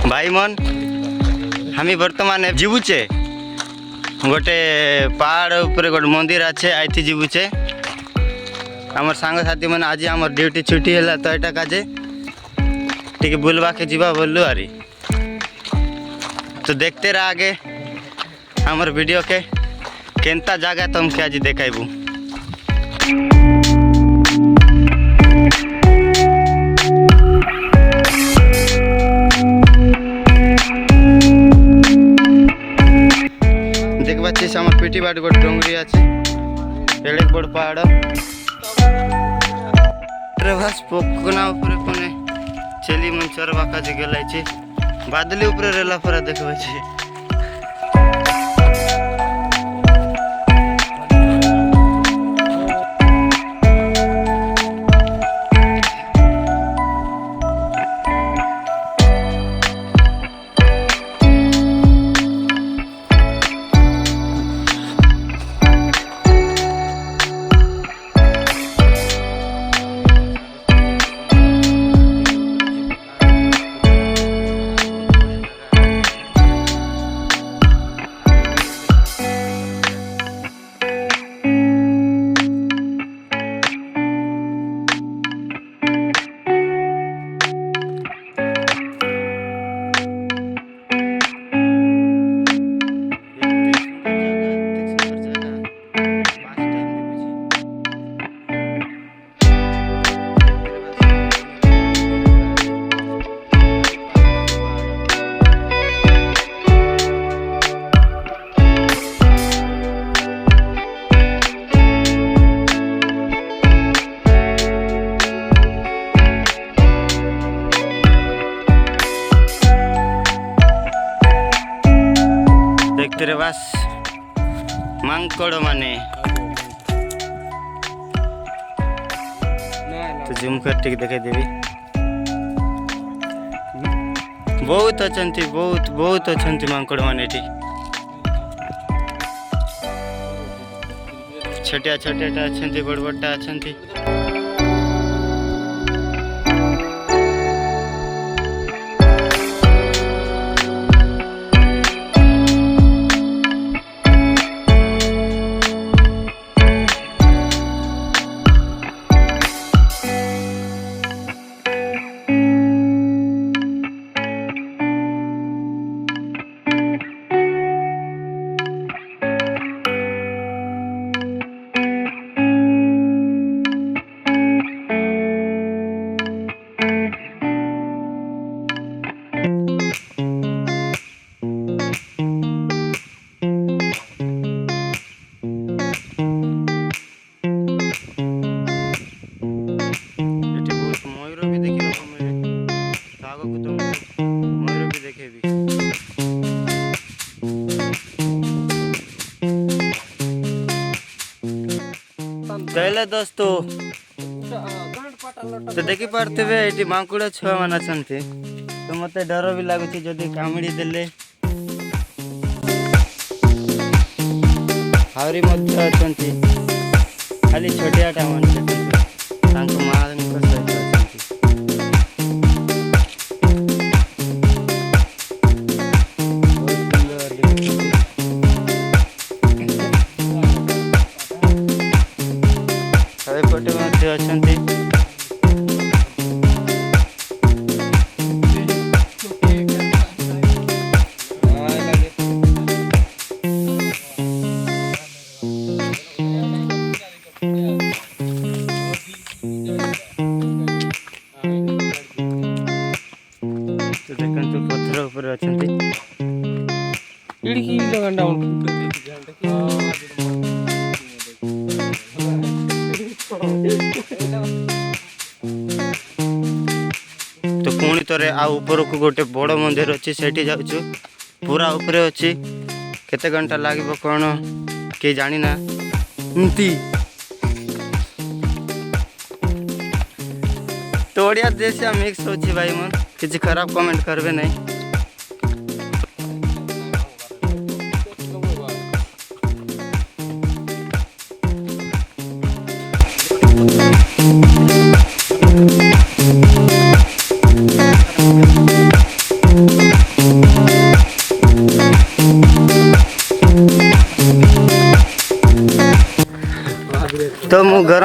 भाई मन हमी बर्तमान जीवुचे गोटे पहाड़ ऊपर गोटे मंदिर अच्छे आईथी जीवुचे आमर सांग साथी मैंने आज आम ड्यूटी छुट्टी है तो यहाँ काजे टी बुलवा के जीवा बोलू आरी तो देखते रह आगे हमार वीडियो के केंता जगह तुमके आज देखाइबू। देखा आम पीटी बाट गोटे डोंगरी अच्छे एड़े बड़ पहाड़ बस पोकना ऊपर पुणे चेली मन चरवा काजे गलाई बादली ऊपर रेला पूरा देखबे देखते रे बस मांकड़ माने तो जूम कर टिक देखे देवी बहुत अच्छी बहुत बहुत अच्छी मांकड़ माने छोटिया छोटिया अच्छी बड़ बड़ा अच्छी कहले दोस्तों तो देखी पार्थे ये मांकुड़ छुआ मान अच्छा तो मत डर भी लगुच जदि कामुड़ी देले आहरी खाली छोटियाटा मान माँ सहित पटे मध्य अच्छी तो देखते पत्थर ऊपर अच्छी तो पुणी थे आ ऊपर को गोटे बड़ मंदिर अच्छी से जाऊँ पूरा ऊपर अच्छी केते घंटा लगे कौन किए जाना तो ओडिया देशिया मिक्स होची भाई मन किसी खराब कमेंट करबे नहीं।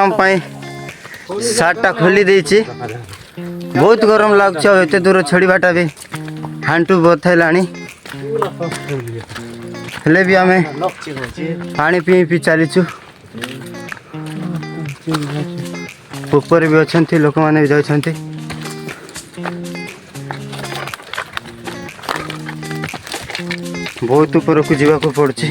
आराम पाई सार्टा खोली देछि बहुत गरम लागछ एते दूर छड़ीबाटा भी हांटू बथैलाणी हेले भी आमे पानी पी पी चलीछु ऊपर भी अछंती लोक माने भी जाछंती बहुत ऊपर को जीवा को पड़छि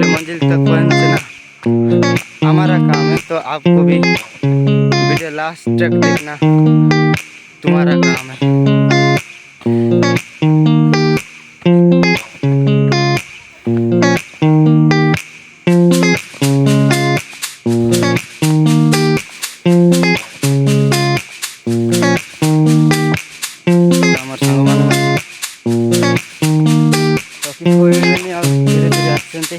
मंजिल तक पहुंचना हमारा काम है, तो आपको भी वीडियो लास्ट तक देखना तुम्हारा काम है। धीरे धीरे आसते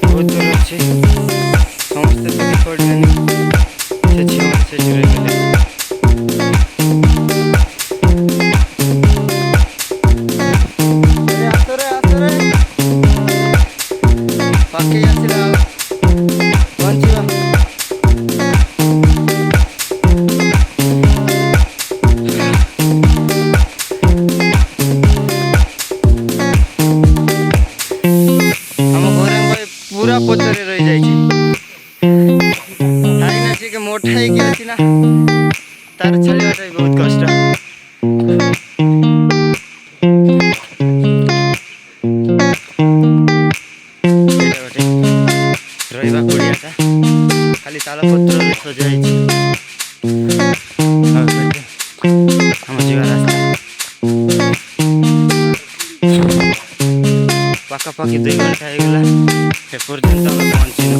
बहुत दूर अच्छे समस्ते तो पड़े से जुड़े गले पाके आसला पहुंचवा पूरा पचरे रही जाइए ना सी के मोटा है कि अच्छी ना तार चलवाटा बहुत कष्ट रहा कुड़ियाटा खाली तालपत्र सजा हम जीवा रास्ता पाखापाखि 2 घंटा होगला पर्यंत पहुँचल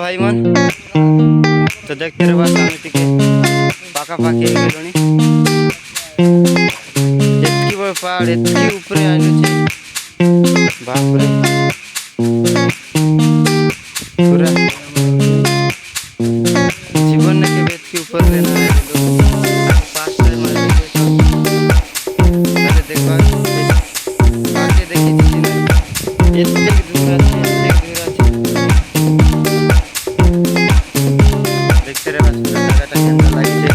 भाई मन तो देखते रहा सामने टे पाखापाखि एतकी बड़ पहाड़ एतकी ऊपर आलु बाप रे पूरा जीवन ने के एतकी ऊपर लेना है पास टाइम देखा आगे देखी एतक दूर अच्छे देखते रहे जगह केंद्र लगे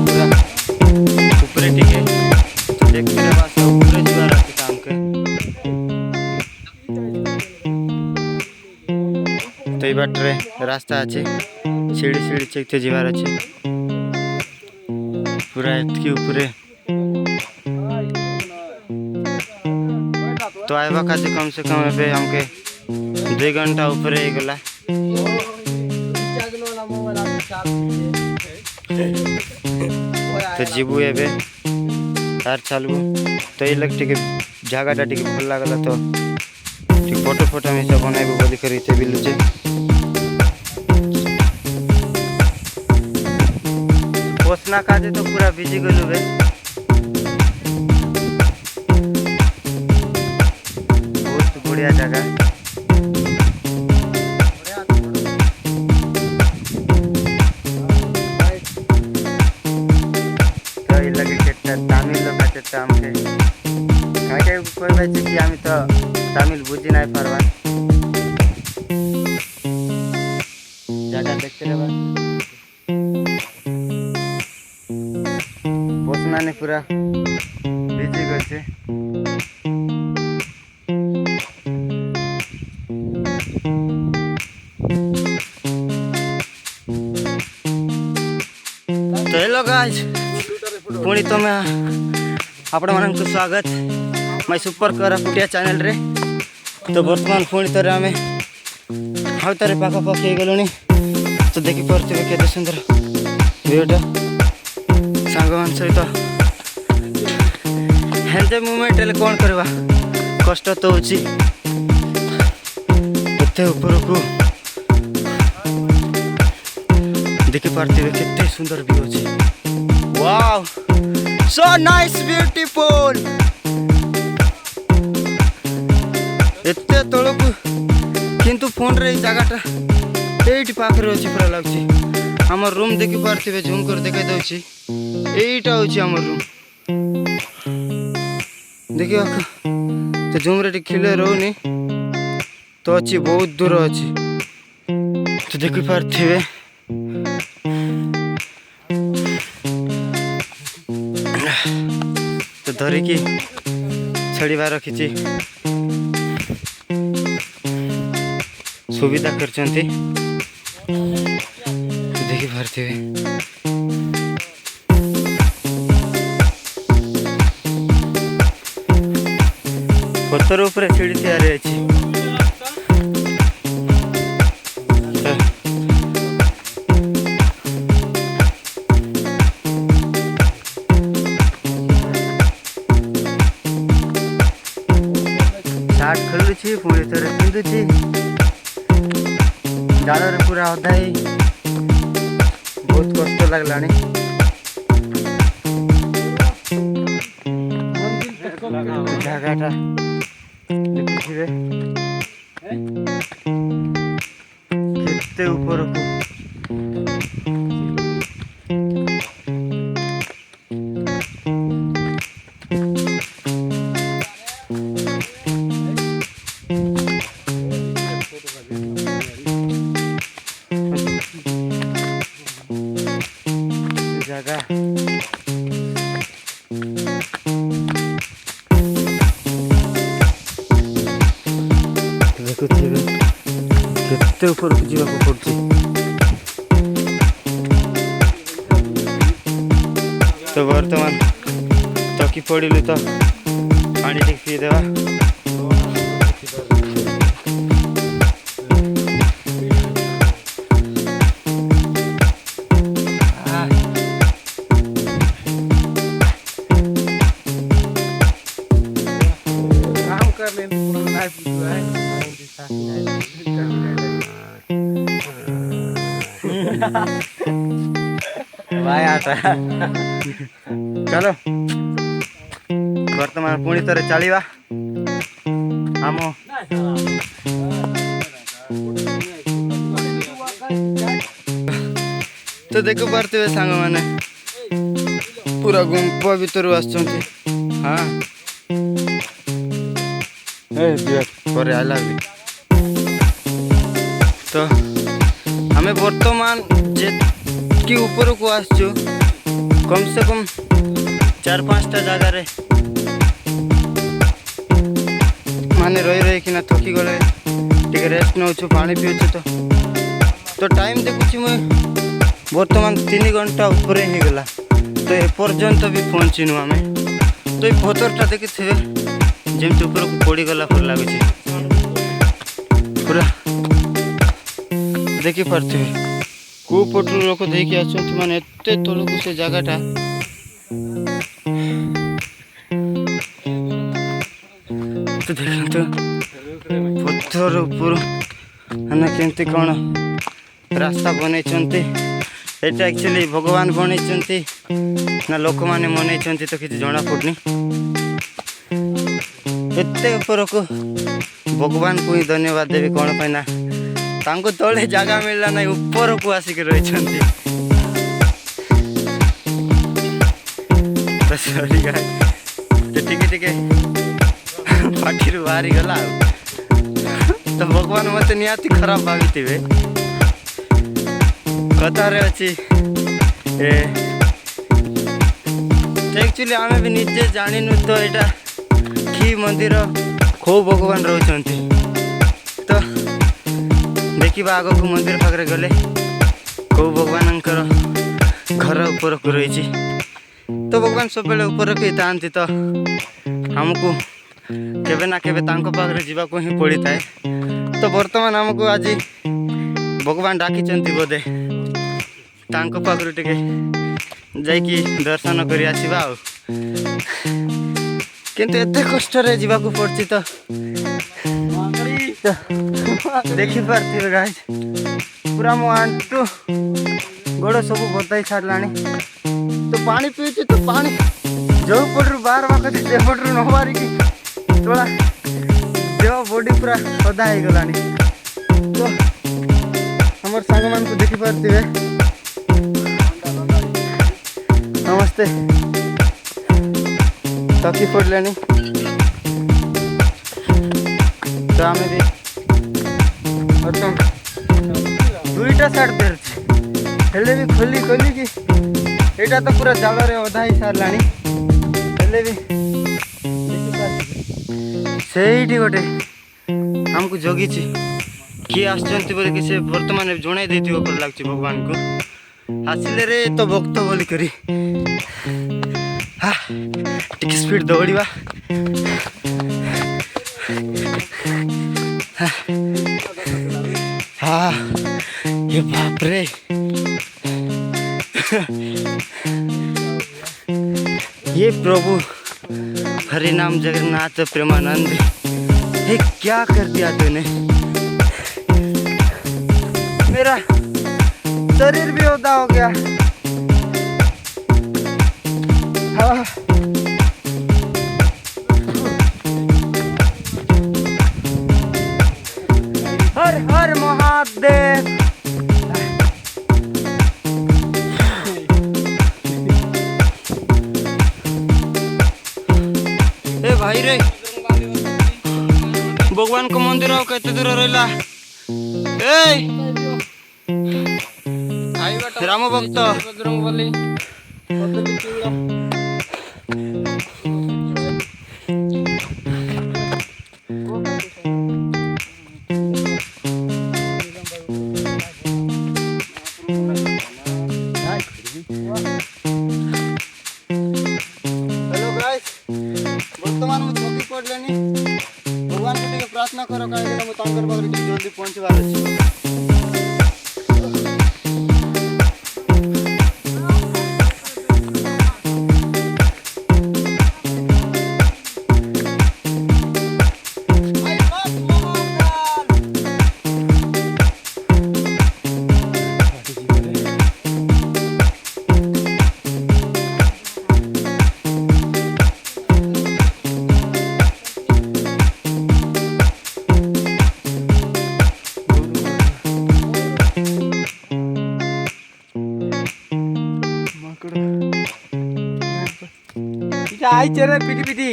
पूरा ऊपरे टिके तो देखते रहे ऊपरे जीवार अच्छे काम के तो ये बाटे रास्ता अच्छे सीढ़ी सीढ़ी चेकते जीवार अच्छे पूरा एतकी ऊपरे तो आइबा खातिर कम से कम ए हमके 2 घंटा ऊपरे गला तो जीवु एबे तार चलबू तो ये लग टिके जगहटा टिके भल लागला तो फोटो फोटो में सब बनाइबू बोली करी ते बिलुचे पोसना काजे तो पूरा बिजी गलु बे कहबाचे कि आमी तो तमिल बुझी नहीं पारबा जगह देखते रहबा बस माने पूरा बिजी करছে तो हेलो गाइस पुणी तुम आपण मान स्वागत मैं सुपर कोरापुटिया चैनल रे। तो बर्तमान पुणी थरे आम हाउ तारे पाखापाखि गलुनी तो देखी पारे केते सुंदर भिडियोटा सांग मान सहित हेन्ते मुमेंट हेल्ले कौन करवा कष्ट तो होची एते ऊपर को देखी पारे केते सुंदर व्यू अछि। वाओ सो नाइस ब्यूटीफुल एते तळकु किंतु फोन रे जगहटा एठी पाखरे अछि पूरा लागछि। हमर रूम देखि पारथिबे झूम कर देखाइ दउछि एटा होछि हमर रूम देखियो तो झूम रे खिले रहउनी तो अछि बहुत दूर अछि तो देखि पारथिबे तो धरिकी छड़ीबार रखी सुविधा करचंती देखी पारथिबे पत्थर ऊपर सीढ़ी तैयारी अछि। शार्ट खोलुछि पुणी थोड़े पिंधुछि डाल रे पूरा अधाई बहुत कष्ट लगलानी जगहटा देखिए केते ऊपर को जगह देखुथिबे केते ऊपर को जीवा को पड़छि। तो वर्तमान तकी पड़िलु तो पानी टिक पी देवा काम कर ले लाइफ भाई आता चलो वर्तमान पुणी थरे चलिवा आम तो देख पारे सांग मैंने पूरा गुंपा भीतर आसुँच हाँ पर आइला तो हमें वर्तमान जेतकी ऊपर को आसचु कम से कम 4-5टा जगह रे माने रही रही कि थकी गले टिके रेस्ट नौछु पानी पीऊछु तो टाइम देखुची मुझे वर्तमान 3 घंटा ऊपर ही गला तो एपर्यंत भी पहुँचीनु आम तो ये पथरटा देखी थे जमी ऊपर को पड़ी गला पर लगुच पूरा देखी पारे को पटू लोक देखी आसुँच माने एते तलक से जगहटा तो देखते पत्थर ऊपर मैंने केमती कौन रास्ता बन एक्चुअली भगवान बन ना लोक मैंने मन तो किसी जना पड़नी एते ऊपर को भगवान को ही धन्यवाद देवी कौन पाइना तांको तले जगह मिलला ना ऊपर को आसिक रही टिके पार्टी बाहरी गला तो भगवान मत निहाती खराब भावी कथारे अच्छी एक्चुअली आम भी निजे जानिनु तो यहाँ कि मंदिर खो भगवान रोच तो देखा आग को मंदिर पाखे गले कौ भगवान घर ऊपर को रही तो भगवान सब ऊपर ही था तो आमको केवे ना केवे पाखे जावाक ही पड़ी थाए तो बर्तमान आमको आज भगवान डाकी बोधे पाखर टे जाकि दर्शन कर आसवा किंतु एत कष्ट जावाक पड़ी तो देखी पार्थे गाइस पूरा मो आंटू गोड़ सब बदाई छाड़ा तो पानी पीछे तो पानी जो पटू बाहर बाक से पटू न मारिकी थोड़ा देह बॉडी पूरा कदा हो गला तो हमार सांग मान को देखी पार्थे नमस्ते थकी पड़े तो आम भी दुईटा साइड हेले भी खोली खोली कि यहाँ तो पूरा जाल अधा ही सारा भी से गोटे आमको जगी किए आसुँच बोल कि से बर्तमान जन दे लगे भगवान को आसिले रे तो भक्त बोली करी टिके स्पीड दौड़ा हाँ ये बाप रे ये प्रभु हरि नाम जगन्नाथ प्रेमानंद ये क्या कर दिया तूने मेरा शरीर भी ओदा हो गया हाँ हर हर महादेव ए भाई रे भगवान को मंदिर केते दूर रहा राम भक्त हेलो गाइस बर्तमान मुझे थकी पड़े भगवान को प्रार्थना कर कहीं जल्दी पहुँचवार अच्छे आई चेहरे पीटी पीटी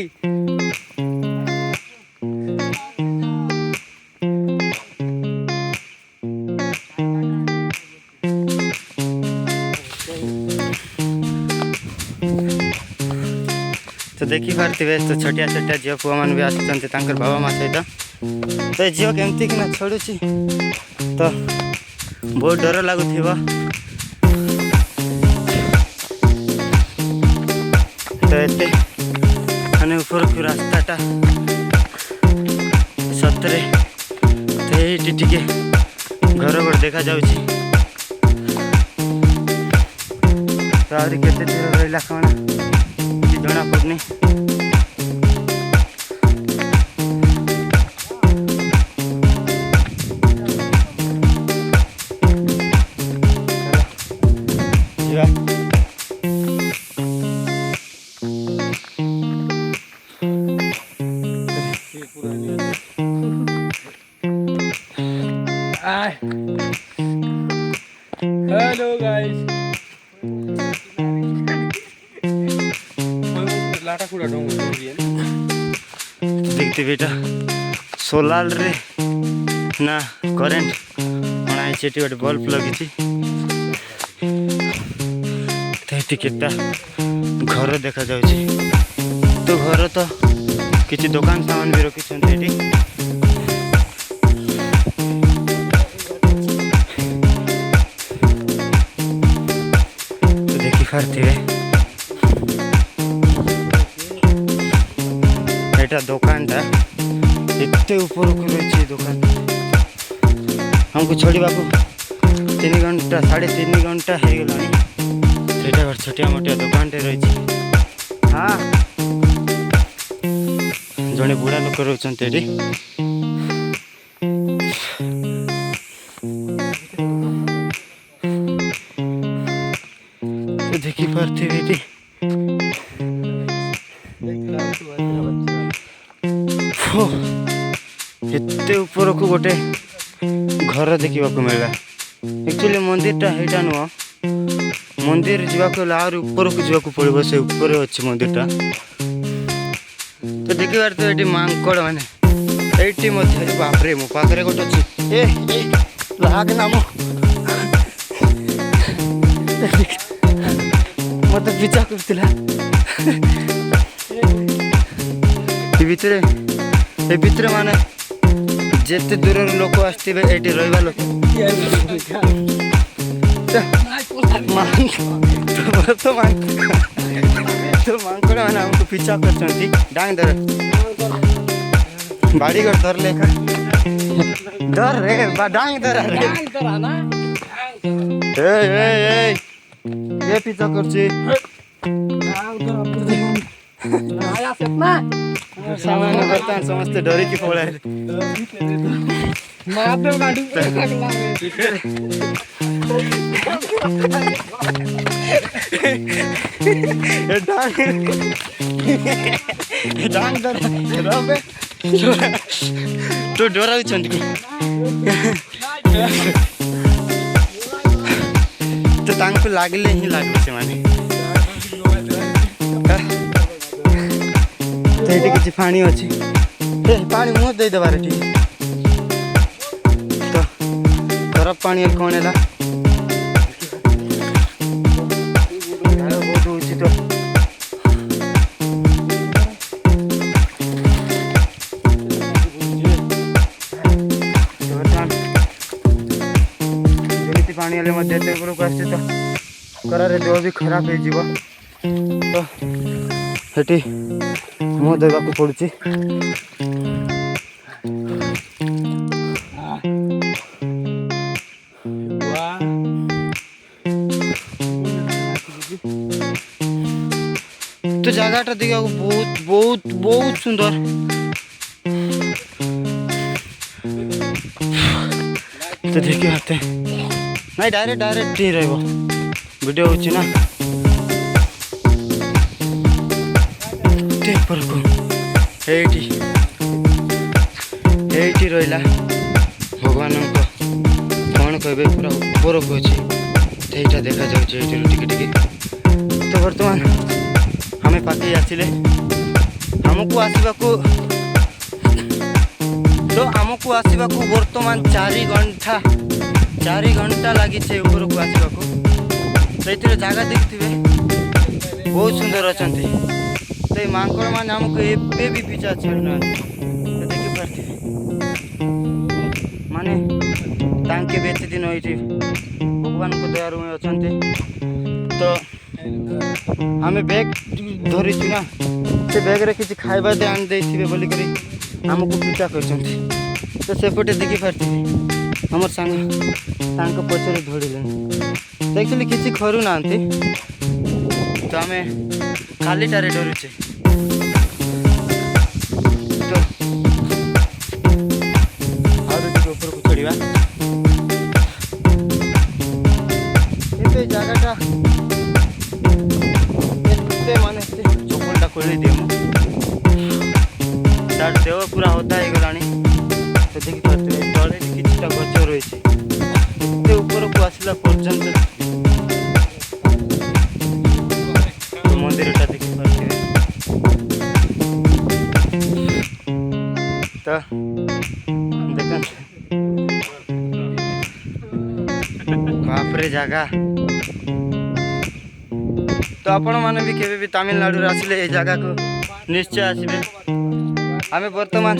तो देखी पारे तो छोटिया छोटिया झील पुआ मान भी आसुँच बाबा माँ सहित तो झील केमती कि छड़ू तो बहुत डर लगुव तो ये मैंने ऊपर को रास्ताटा सतरे तो ये टिके घर घर देखा जाऊँगी तो आहरी केते दूर रहा कौन जना पड़नी हेलो गाइस लाटा कुड़ा डोंग देखुथिबे एटा सोलार रे ना करेंट अणा है गोटे बल्ब लगी केता घर देखा जाउछि तो घर तो किसी दुकान सामान भी रखी तो देखी पारे एटा दुकानटा एते ऊपर को रही दुकान हमको छोड़वा 3 घंटा 3.5 घंटा हो गला छोटिया मोटिया दुकानटे रही हाँ जड़े बुढ़ा लोक रोचे तो देखी पारे एते ऊपर को गोटे घर देखा मिलला एक्चुअली मंदिरटा हेटा नुह मंदिर जावाक आहुरी ऊपर को जावाक पड़ो से ऊपर अच्छे मंदिरटा तो देखी पारे तो ये मांकड़ मैंने ये बापरे मो पाखे गोटे अच्छे लाग ना मत पिछा करथिला भितर माने जेते दूर लोक आसते ये रहा लोक तो मांकड़ मैंने हमको पीछा कर डांग दर बाड़ी कर धर लेकर धर रे डांग दर ये पीछा कर समझते डरी की पड़ा तो डरा तो लगले ही लगे से माने किसी पानी अच्छी पानी मुँह दे देवार ठीक तो खराब पानी कौन है बहुत होची तो जमी पानी हेल्ले मध्य उपरक आसছে तो खरारे देह भी खराब हो तो सेठी मुँह देवाक पड़ुची तो जगहटा देखा बहुत बहुत बहुत सुंदर तो देखिए आते नहीं डायरेक्ट ही रहो वीडियो होची ना पर को एटी रहा भगवान कौन कहे पूरा ऊपर को अच्छे यहीटा देखा जाए तो बर्तमान आम पाखे आसिले आमको आसवा बर्तमान 4 घंटा लगी ऊपर को आसवा तो जगह देखिए बहुत सुंदर अच्छा तो ये मांकड़ मान आमको एबे भी पीछा छाड़ना तो देखी पारे माने तांके बेचे दिन ये भगवान को दयार अच्छा तो आम बैग धरीचु ना से बैग रे किसी खाइबा दे आन देथिबे बोली करी आमको पीछा कर तो सेपटे देखी पारे हमर सांग तांको पछरे धोड़िले एक्चुअली किसी खरु ना तो आम खालीटारे डरुचे तो ऊपर को चढ़ा ये जगहटा मान चप्पलटा खोल दिए तार देह पूरा ओदा हो गला तो देखी पारे तले किछटा गच रही ऊपर को आसला पर्यंत मंदिरटा देखी पारे ବାପରେ ଜାଗା। ତ ଆପଣମାନେ ବି କେବେ ବି ତାମିଲନାଡୁରେ ଆସିଲେ ଏ ଜାଗାକୁ ନିଶ୍ଚୟ ଆସିବେ। ଆମେ ବର୍ତ୍ତମାନ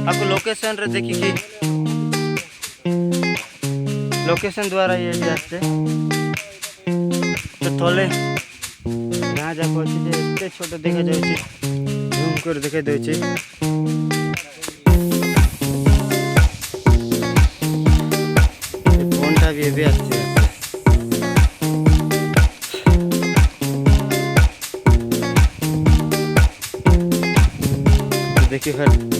आपको लोकेशन रे देखिए लोकेशन द्वारा ये आसते तो थोड़े यहाँ जाक अच्छे छोट देखा जाऊँ जूम कर देखा दूचे फोनटा भी एवं आसছে देखिए फिर